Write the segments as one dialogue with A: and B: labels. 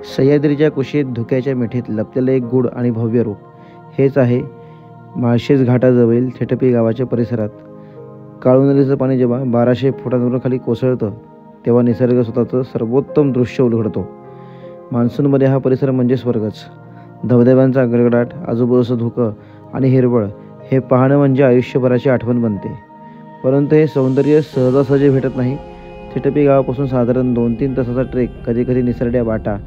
A: सह्याद्रीच्या कुशीत धुक्याच्या मिठीत लपलेलं एक गूढ आणि भव्य रूप हेच आहे माळशेज घाटाजवळील थेटपी गावाच्या परिसरात. काळू नदीचं पाणी जेव्हा 1200 फुटांवरून खाली कोसळतं तेव्हा निसर्ग स्वतःचं सर्वोत्तम दृश्य उलगडतो. मान्सूनमध्ये हा परिसर म्हणजे स्वर्गच. धबधब्यांचा गडगडाट, आजूबाजूचं धुकं आणि हिरवळ हे पाहणं म्हणजे आयुष्यभराची आठवण बनते. परंतु हे सौंदर्य सहजासहजी भेटत नाही. थेटपी गावापासून साधारण 2-3 तासाचा ट्रेक, कधीकधी निसरड्या वाटा,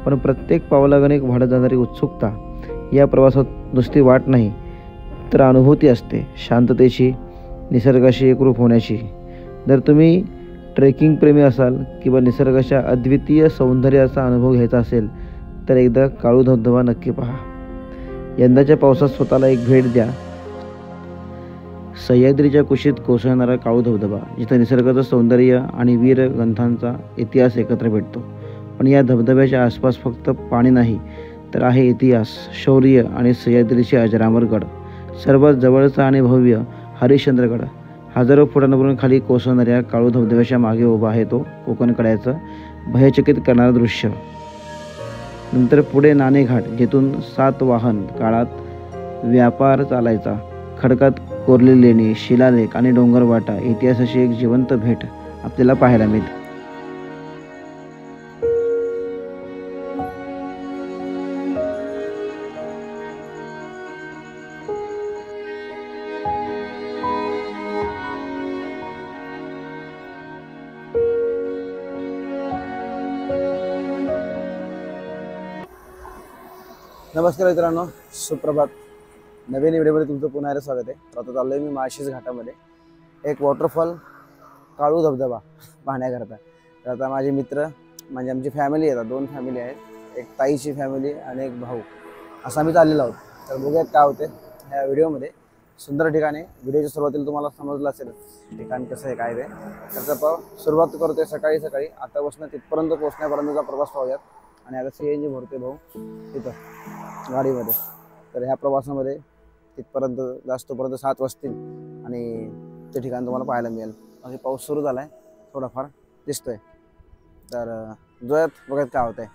A: पण प्रत्येक पावलागणे एक वाढत जाणारी उत्सुकता. या प्रवासात नुसती वाट नाही तर अनुभूती असते, शांततेची, निसर्गाशी एकरूप होण्याची. जर तुम्ही ट्रेकिंग प्रेमी असाल किंवा निसर्गाच्या अद्वितीय सौंदर्याचा अनुभव घ्यायचा असेल तर एकदा काळू धबधबा नक्की पहा. यंदाच्या पावसात स्वतःला एक भेट द्या. सह्याद्रीच्या कुशीत कोसळणारा काळू धबधबा, जिथं निसर्गाचं सौंदर्य आणि वीरगंथांचा इतिहास एकत्र भेटतो. पण या धबधब्याच्या आसपास फक्त पाणी नाही तर आहे इतिहास, शौर्य आणि सह्याद्रीचे अजरामर गड. सर्वात जवळचा आणि भव्य हरिश्चंद्रगड. हजारो फुटांवरून खाली कोसळणाऱ्या काळू धबधब्याच्या मागे उभा आहे तो कोकण कड्याचं भयचकित करणारं दृश्य. नंतर पुढे नाणेघाट, जिथून सातवाहन काळात व्यापार चालायचा. खडकात कोरलेली लेणी, शिलालेख आणि डोंगरवाटा, इतिहासाची एक जिवंत भेट आपल्याला पाहायला मिळते.
B: नमस्कार मित्रांनो, सुप्रभात. नवीन व्हिडिओमध्ये तुमचं पुन्हा एकदा स्वागत आहे. तर आता चाललो आहे मी माळशेज घाटामध्ये एक वॉटरफॉल काळू धबधबा पाहण्याकरता. तर आता माझे मित्र म्हणजे आमची फॅमिली आहे, 2 फॅमिली आहेत, एक ताईची फॅमिली आणि एक भाऊ, असं आम्ही चाललेलो आहोत. तर बघूयात काय होते ह्या व्हिडिओमध्ये. सुंदर ठिकाणे, व्हिडिओच्या सुरुवातीला तुम्हाला समजलं असेल ठिकाण कसं आहे काय ते. त्याचा सुरुवात करतोय सकाळी सकाळी. आता बसणं तिथपर्यंत पोहोचण्यापर्यंतचा प्रवास पाहूयात. आणि आता CNG भरते भाऊ तिथं गाडीमध्ये. तर ह्या प्रवासामध्ये तिथपर्यंत जास्तपर्यंत 7 वाजतील आणि ते ठिकाण तुम्हाला पाहायला मिळेल. बाकी पाऊस सुरू झाला आहे, थोडाफार दिसतोय. तर जोयात बघत काय होतंय.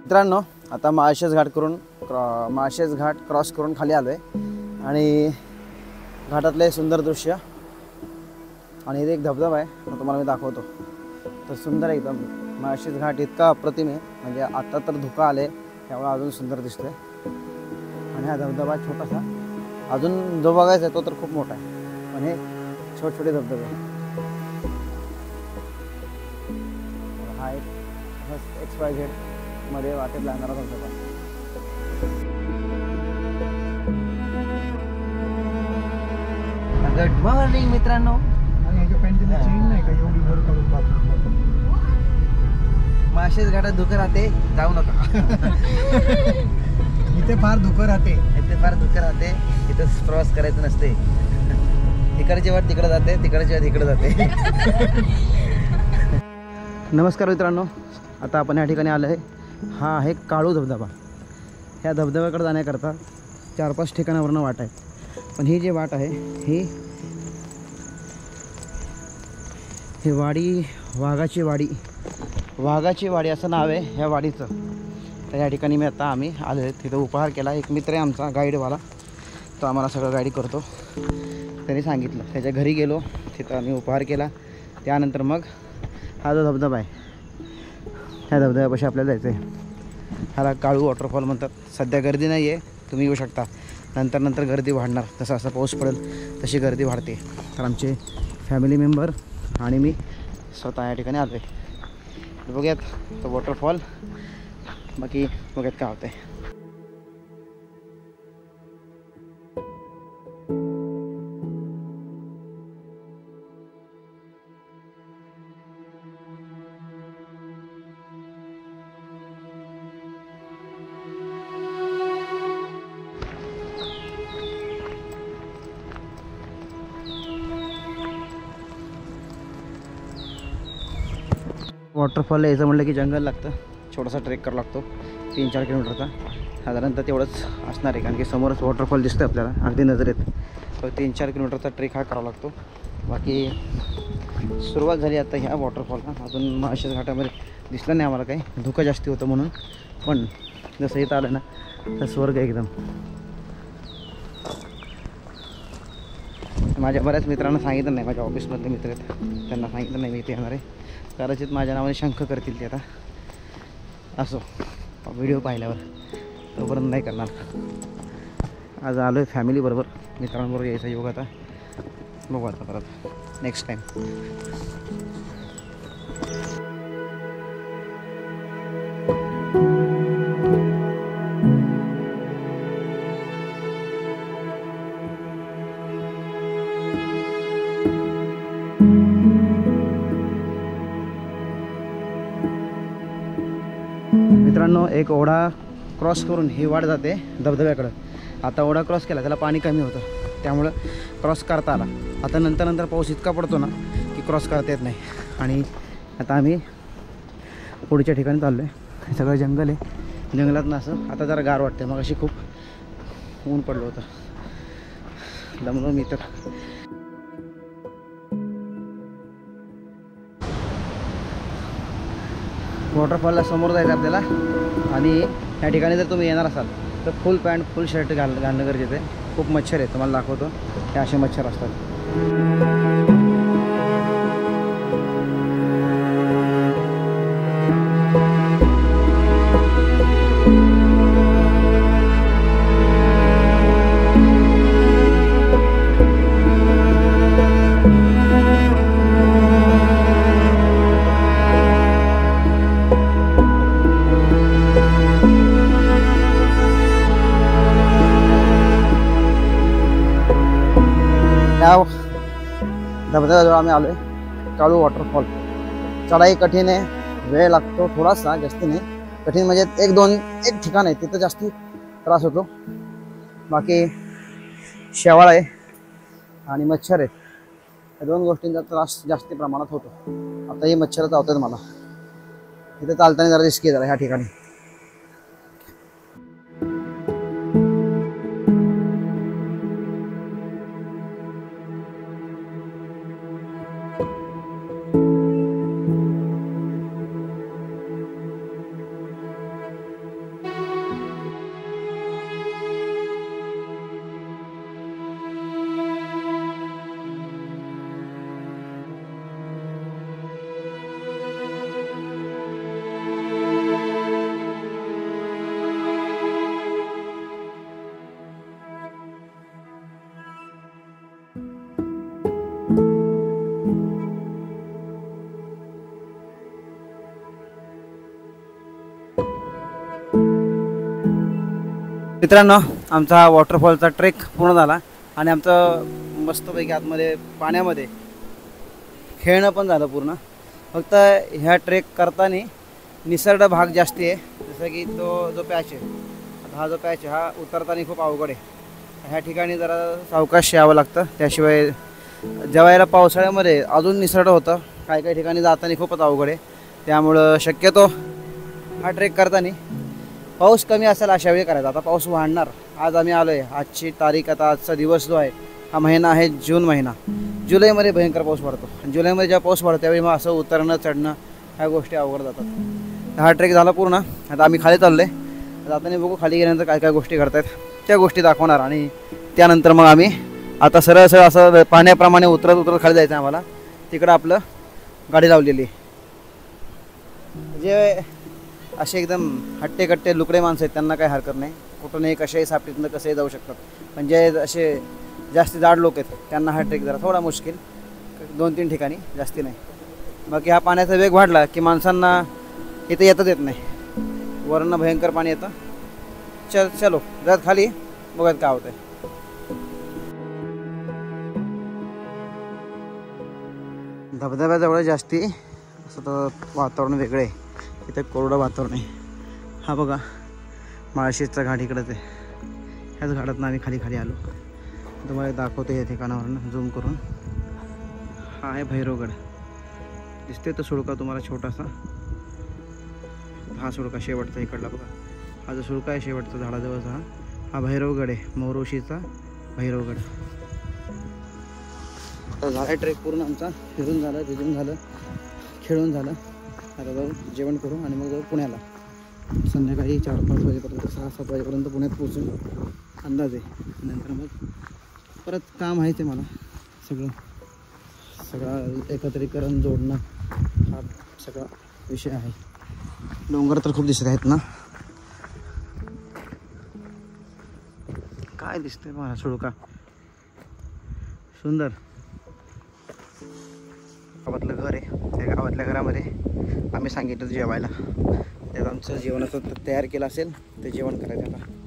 B: मित्रांनो, आता माळशेज घाट क्रॉस करून खाली आलो आहे आणि घाटातलं सुंदर दृश्य आणि इथे एक धबधबा आहे, तुम्हाला मी दाखवतो. तर सुंदर एकदम माळशेज घाट इतका अप्रतिम आहे, म्हणजे आता तर धुका आले त्यामुळे अजून सुंदर दिसतोय. आणि हा धबधबा छोटासा, अजून जो बघायचा आहे तो तर खूप मोठा आहे, पण हे छोटे छोटे धबधबे. हा एक XYZ मध्ये वाटेत लागणारा धबधबा. गुड मॉर्निंग मित्रांनो. माळशेज घाटात धुकं राहते, जाऊ नका.
C: इथे फार धुकं राहते,
B: इथं प्रवास करायचं नसते. तिकडची वाट तिकडे जाते, तिकडची वाट इकडे जाते. नमस्कार मित्रांनो, आता आपण या ठिकाणी आलो आहे. हा आहे काळू धबधबा. ह्या धबधब्याकडे जाण्याकरता 4-5 ठिकाणावरून वाट आहे. पण ही जी वाट आहे ही वाडी वाघाची वाडी असं नाव आहे ह्या वाडीचं. तर या ठिकाणी आम्ही आलो आहे. तिथं उपहार केला. एक मित्र आहे आमचा गाईडवाला, तो आम्हाला सगळं गाईड करतो. त्यांनी सांगितलं, त्याच्या घरी गेलो, तिथं आम्ही उपहार केला. त्यानंतर मग हा जो धबधबा आहे ह्या धबधब्यापाशी आपल्याला जायचं आहे. ह्याला काळू वॉटरफॉल म्हणतात. सध्या गर्दी नाही आहे, तुम्ही येऊ शकता. नंतर गर्दी वाढणार, जसं असं पाऊस पडेल तशी गर्दी वाढते. तर आमचे फॅमिली मेंबर आणि मी स्वतः या ठिकाणी आलो आहे. बघूयात तो वॉटरफॉल, बाकी बघूयात काय होतंय. वॉटरफॉल यायचं म्हटलं की जंगल लागतं, छोटासा ट्रेक करावा लागतो 3-4 किलोमीटरचा साधारणतः तेवढंच असणार आहे, कारण की समोरच वॉटरफॉल दिसतं आपल्याला अगदी नजरेत. तर 3-4 किलोमीटरचा ट्रेक हा करावा लागतो. बाकी सुरुवात झाली आता ह्या वॉटरफॉलला, अजून माळशेज घाटामध्ये दिसलं नाही आम्हाला काही, धुकं जास्ती होतं म्हणून. पण जसं इथं आलं ना तर स्वर्ग एकदम. माझ्या बऱ्याच मित्रांना सांगितलं नाही, माझ्या ऑफिसमधले मित्र आहेत त्यांना सांगितलं नाही मी इथे येणार आहे, कदाचित माझ्या नावाने शंख करतील ते. आता असो, व्हिडिओ पाहिल्यावर तोपर्यंत नाही करणार. आज आलो आहे फॅमिलीबरोबर, मित्रांबरोबर यायचा योग आता. बघू आता परत नेक्स्ट टाईम. मित्रांनो, एक ओढा क्रॉस करून ही वाट जाते धबधब्याकडं. आता ओढा क्रॉस केला, त्याला पाणी कमी होतं, त्यामुळं क्रॉस करता आला. आता नंतर पाऊस इतका पडतो ना की क्रॉस करता येत नाही. आणि आता आम्ही पुढच्या ठिकाणी चाललो आहे. सगळं जंगल आहे, जंगलातनं असं आता जरा गार वाटते. मग अशी खूप ऊन पडलं होतं, दमलो मी तर. वॉटरफॉलला समोर जायचं आपल्याला. आणि या ठिकाणी जर तुम्ही येणार असाल तर फुल पॅन्ट फुल शर्ट घालणं गरजेचं आहे. खूप मच्छर आहे, तुम्हाला दाखवतो. हे असे मच्छर असतात. त्या धबधब्याजवळ आम्ही आलो आहे, काळू वॉटरफॉल. चढाई कठीण आहे, वेळ लागतो थोडासा, जास्ती नाही. कठीण म्हणजे एक ठिकाण आहे तिथं जास्ती त्रास होतो. बाकी शेवाळ आहे आणि मच्छर आहेत, या दोन गोष्टींचा त्रास जास्ती प्रमाणात होतो. आता ही मच्छर चावतात मला. इथं चालताना जरा रिस्की आहे जरा ह्या ठिकाणी. मित्रांनो, आमचा वॉटरफॉलचा ट्रेक पूर्ण झाला आणि आमचं मस्तपैकी आतमध्ये पाण्यामध्ये खेळणं पण झालं पूर्ण. फक्त ह्या ट्रेक करताना निसर्ग भाग जास्ती आहे, जसं की तो जो पॅच आहे, हा जो पॅच आहे हा उतरताना खूप अवघड आहे. ह्या ठिकाणी जरा सावकाश यावं लागतं. त्याशिवाय जेव्हा पावसाळ्यामध्ये अजून निसर्ग होतं, काही ठिकाणी जाताना खूपच अवघड आहे. त्यामुळं शक्यतो हा ट्रेक करताना पाऊस कमी असेल अशा वेळी करायचा. आता पाऊस वाढणार. आज आम्ही आलो आहे, आजची तारीख, आता आजचा दिवस जो आहे हा महिना आहे जून महिना. जुलैमध्ये भयंकर पाऊस पडतो. जुलैमध्ये जेव्हा पाऊस पडतो त्यावेळी मग असं उतरणं चढणं ह्या गोष्टी अवघड जातात. हा ट्रेक झाला पूर्ण. आता आम्ही खाली चाललो आहे. जाताना बघू खाली गेल्यानंतर काय काय गोष्टी करतायत त्या गोष्टी दाखवणार. आणि त्यानंतर मग आम्ही आता सरळ असं पाण्याप्रमाणे उतरत खाली जायचं आहे आम्हाला. तिकडं आपलं गाडी लावलेली. जे असे एकदम हट्टे लुकडे माणसं आहेत त्यांना काही हरकत नाही, कुठूनही कशाही सापटीतनं कसंही जाऊ शकतात. पण जे असे जास्ती जाड लोक आहेत त्यांना हा ट्रेक जरा थोडा मुश्किल, 2-3 ठिकाणी, जास्ती नाही. बाकी हा पाण्याचा वेग वाढला की माणसांना इथे येतच येत नाही, वरनं भयंकर पाणी येतं. चलो जात खाली बघत काय होतंय. धबधब्याजवळ जास्ती असं तर वातावरण वेगळं आहे, इथे कोरडं वातावरण आहे. हा बघा माळशेजचा घाट इकडंच आहे. ह्याच घाटातनं आम्ही खाली खाली आलो. तुम्हाला दाखवतो या ठिकाणावरून झूम करून. हा आहे भैरवगड. दिसते तो सुळका तुम्हाला छोटासा. हा सुळका शेवटचा इकडला बघा. हा जो सुळका आहे शेवटचा झाडाजवळचा हा भैरवगड आहे. मोरोशीचा भैरवगड. आता झाला ट्रेक पूर्ण आमचा. फिरून झालं, भिजून झालं, खेळून झालं. आता जाऊ जेवण करू आणि मग जाऊ पुण्याला. संध्याकाळी 4-5 वाजेपर्यंत 6-7 वाजेपर्यंत पुण्यात पोहोचून अंदाज आहे. नंतर मग परत काम आहे ते मला सगळं एकत्रीकरण जोडणं हा सगळा विषय आहे. डोंगर तर खूप दिसत आहेत ना. काय दिसतंय मला सुळका सुंदर. गावातलं घर आहे. त्या गावातल्या घरामध्ये आम्ही सांगितलं जेवायला. त्यात आमचं जेवणाचं तयार केलं असेल ते जेवण करायचं आता.